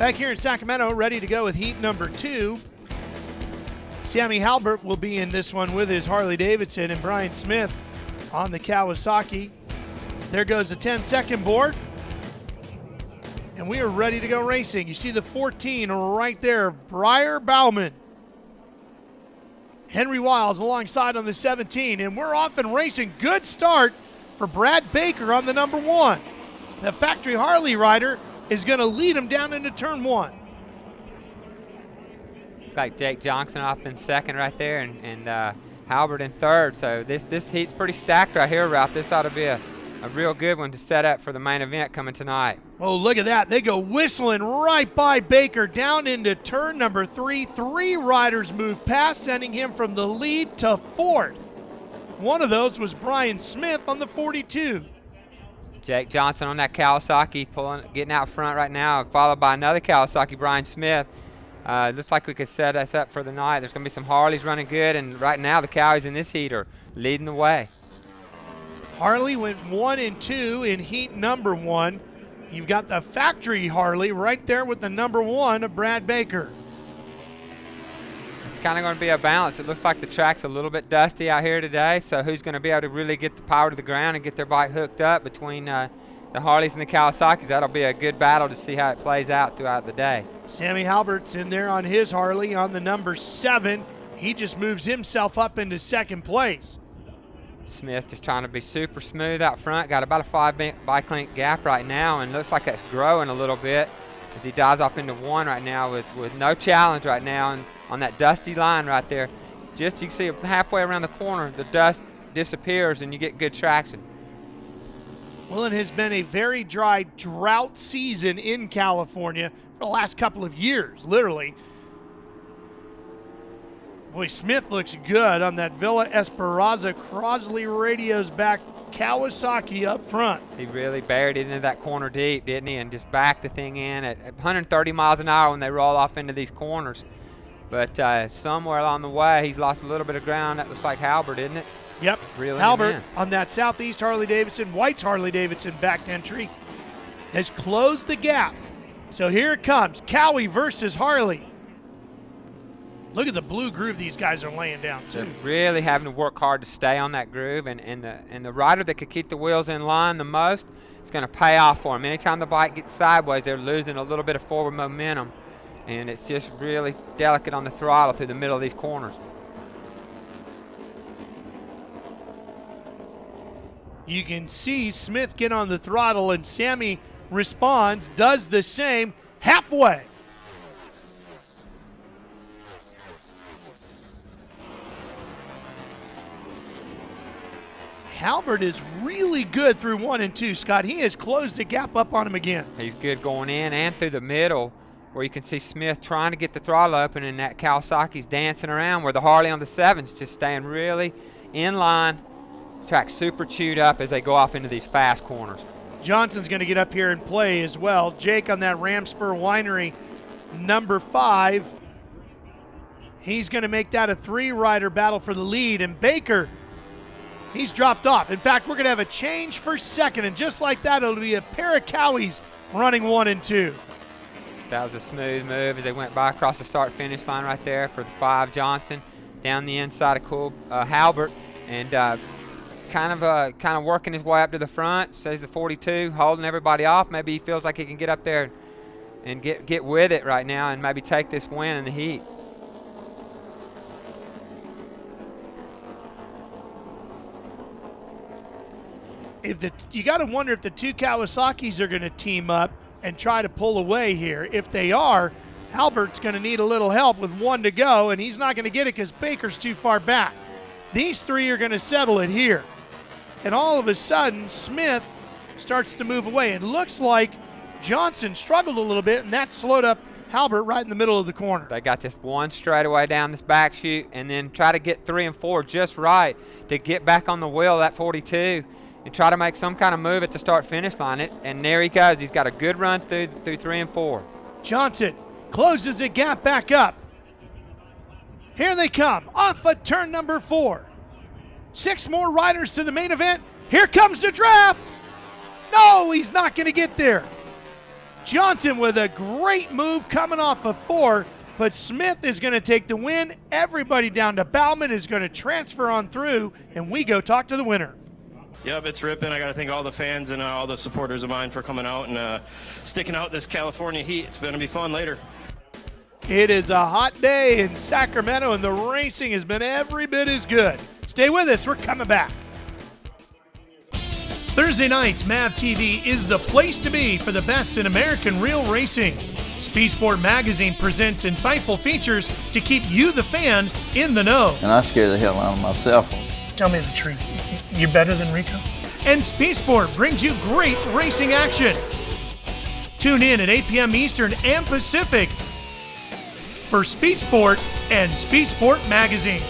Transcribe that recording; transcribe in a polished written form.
Back here in Sacramento, ready to go with heat number 2. Sammy Halbert will be in this one with his Harley-Davidson, and Brian Smith on the Kawasaki. There goes the 10-second board. And we are ready to go racing. You see the 14 right there, Briar Bauman. Henry Wiles alongside on the 17, and we're off and racing. Good start for Brad Baker on the number 1. The factory Harley rider is going to lead him down into turn 1. Like Jake Johnson off in second right there, and Halbert in third. So this heat's pretty stacked right here, Ralph. This ought to be a real good one to set up for the main event coming tonight. Oh, look at that. They go whistling right by Baker down into turn number 3. 3 riders move past, sending him from the lead to 4th. One of those was Brian Smith on the 42. Jake Johnson on that Kawasaki getting out front right now, followed by another Kawasaki, Brian Smith. Looks like we could set us up for the night. There's going to be some Harleys running good, and right now the Cowies in this heat are leading the way. Harley went 1 and 2 in heat number 1. You've got the factory Harley right there with the number 1 of Brad Baker. It's kind of going to be a balance. It looks like the track's a little bit dusty out here today, so who's going to be able to really get the power to the ground and get their bike hooked up between the Harleys and the Kawasaki's? That'll be a good battle to see how it plays out throughout the day. Sammy Halbert's in there on his Harley on the number 7. He just moves himself up into second place. Smith just trying to be super smooth out front. Got about a 5 bike length gap right now, and looks like that's growing a little bit as he dives off into 1 right now with no challenge right now, and on that dusty line right there. Just you can see halfway around the corner, the dust disappears and you get good traction. Well, it has been a very dry drought season in California for the last couple of years, literally. Boy, Smith looks good on that Villa Esperanza Crosley Radios back Kawasaki up front. He really buried it into that corner deep, didn't he? And just backed the thing in at 130 miles an hour when they roll off into these corners. But somewhere along the way, he's lost a little bit of ground. That looks like Halbert, isn't it? Yep. Really Halbert on that Southeast Harley-Davidson, White's Harley-Davidson backed entry has closed the gap. So here it comes, Cowie versus Harley. Look at the blue groove these guys are laying down, too. They're really having to work hard to stay on that groove, and the rider that could keep the wheels in line the most is going to pay off for them. Anytime the bike gets sideways, they're losing a little bit of forward momentum, and it's just really delicate on the throttle through the middle of these corners. You can see Smith get on the throttle, and Sammy responds, does the same halfway. Halbert is really good through 1 and 2, Scott. He has closed the gap up on him again. He's good going in and through the middle, where you can see Smith trying to get the throttle open, and that Kawasaki's dancing around, where the Harley on the 7's just staying really in line. Track's super chewed up as they go off into these fast corners. Johnson's going to get up here and play as well. Jake on that Ramspur Winery number 5. He's going to make that a 3-rider battle for the lead, and Baker, he's dropped off. In fact, we're going to have a change for second, and just like that, it'll be a pair of Cowies running 1 and 2. That was a smooth move as they went by across the start-finish line right there for the 5 Johnson down the inside of Halbert, and kind of working his way up to the front. Says the 42, holding everybody off. Maybe he feels like he can get up there and get with it right now and maybe take this win in the heat. You got to wonder if the 2 Kawasaki's are going to team up and try to pull away here. If they are, Halbert's going to need a little help with 1 to go, and he's not going to get it because Baker's too far back. These 3 are going to settle it here. And all of a sudden, Smith starts to move away. It looks like Johnson struggled a little bit, and that slowed up Halbert right in the middle of the corner. They got this 1 straightaway down this back chute, and then try to get 3 and 4 just right to get back on the wheel of that 42 and try to make some kind of move at the start-finish line. And there he goes. He's got a good run through 3 and 4. Johnson closes the gap back up. Here they come off of turn number 4. 6 more riders to the main event. Here comes the draft. No, he's not going to get there. Johnson with a great move coming off of 4, but Smith is going to take the win. Everybody down to Bauman is going to transfer on through, and we go talk to the winner. Yep, it's ripping. I got to thank all the fans and all the supporters of mine for coming out and sticking out this California heat. It's going to be fun later. It is a hot day in Sacramento, and the racing has been every bit as good. Stay with us. We're coming back. Thursday nights, MAVTV is the place to be for the best in American real racing. Speed Sport Magazine presents insightful features to keep you, the fan, in the know. And I scare the hell out of myself. Tell me the truth. You're better than Rico? And Speed Sport brings you great racing action. Tune in at 8 p.m. Eastern and Pacific for Speed Sport and Speed Sport Magazine.